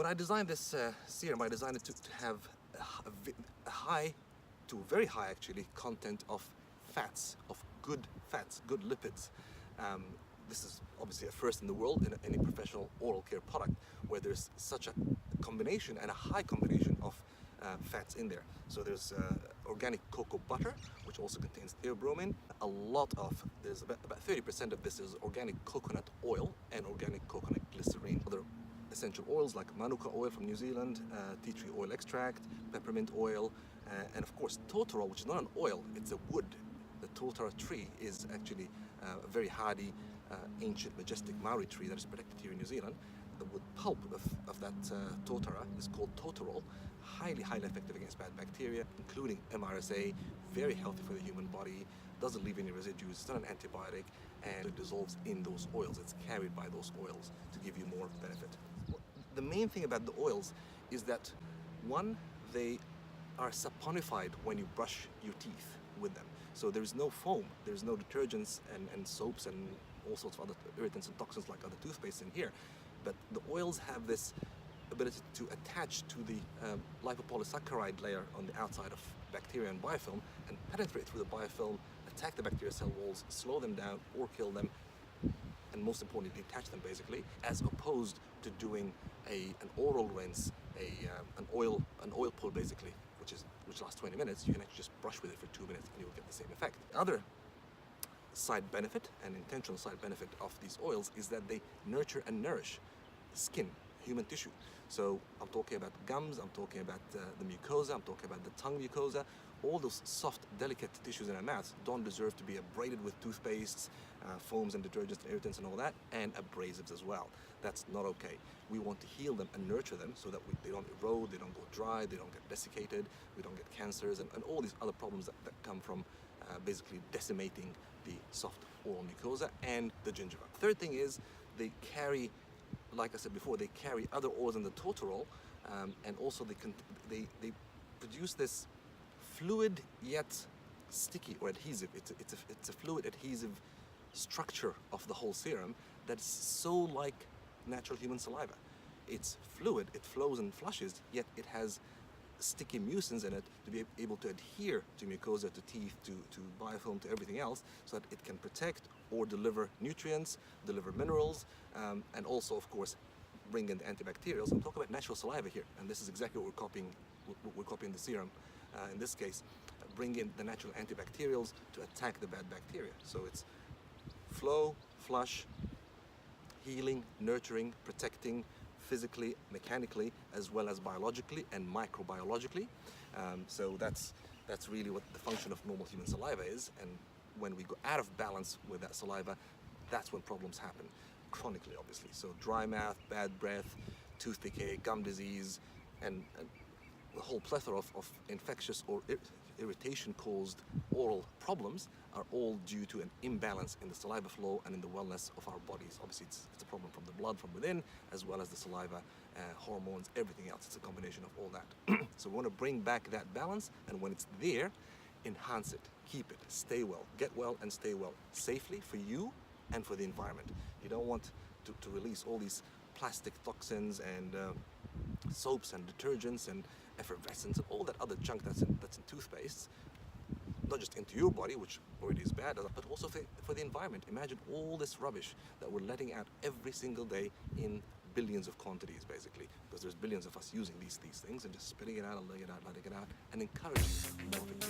When I designed this serum, I designed it to have a high to very high actually content of fats, of good fats, good lipids. This is obviously a first in the world in any professional oral care product where there's such a combination and a high combination of fats in there. So there's organic cocoa butter, which also contains theobromine. There's about 30% of this is organic coconut oil and organic coconut glycerine. Other essential oils like manuka oil from New Zealand, tea tree oil extract, peppermint oil, and of course totara, which is not an oil, it's a wood. The totara tree is actually a very hardy, ancient, majestic Maori tree that is protected here in New Zealand. The wood pulp of that totara is called totarol, highly effective against bad bacteria, including MRSA, very healthy for the human body, doesn't leave any residues, it's not an antibiotic, and it dissolves in those oils. It's carried by those oils to give you more benefit. The main thing about the oils is that, one, they are saponified when you brush your teeth with them. So there's no foam, there's no detergents and soaps and all sorts of other irritants and toxins like other toothpaste in here. But the oils have this ability to attach to the lipopolysaccharide layer on the outside of bacteria and biofilm and penetrate through the biofilm, attack the bacteria cell walls, slow them down or kill them, and most importantly detach them basically, as opposed to doing an oral rinse, an oil pull basically, which lasts 20 minutes. You can actually just brush with it for 2 minutes and you will get the same effect. Other side benefit and intentional side benefit of these oils is that they nurture and nourish skin, human tissue. So I'm talking about gums, I'm talking about the mucosa, I'm talking about the tongue mucosa. All those soft, delicate tissues in our mouths don't deserve to be abraded with toothpastes, foams and detergents and irritants and all that, and abrasives as well. That's not okay. We want to heal them and nurture them so that they don't erode, they don't go dry, they don't get desiccated, we don't get cancers and all these other problems that come from basically decimating the soft oral mucosa and the gingiva. Third thing is they carry, like I said before, they carry other oils in the totarol, and also they produce this fluid yet sticky or adhesive. It's a fluid adhesive structure of the whole serum that's so like natural human saliva. It's fluid, it flows and flushes, yet it has sticky mucins in it to be able to adhere to mucosa, to teeth, to biofilm, to everything else, so that it can protect or deliver nutrients, deliver minerals, and also, of course, bring in the antibacterials. I'm talking about natural saliva here, and this is exactly what we're copying the serum. In this case, bring in the natural antibacterials to attack the bad bacteria. So it's flow, flush, healing, nurturing, protecting, physically, mechanically, as well as biologically and microbiologically. So that's really what the function of normal human saliva is. And when we go out of balance with that saliva, that's when problems happen, chronically obviously. So dry mouth, bad breath, tooth decay, gum disease, and the whole plethora of infectious or irritation-caused oral problems are all due to an imbalance in the saliva flow and in the wellness of our bodies. Obviously, it's a problem from the blood from within, as well as the saliva, hormones, everything else. It's a combination of all that. So we want to bring back that balance, and when it's there, enhance it, keep it, stay well, get well and stay well, safely for you and for the environment. You don't want to release all these plastic toxins and soaps and detergents and effervescence and all that other junk that's in toothpastes, not just into your body, which already is bad, but also for the environment. Imagine all this rubbish that we're letting out every single day in billions of quantities, basically, because there's billions of us using these things and just spitting it out and letting it out and encouraging more of it.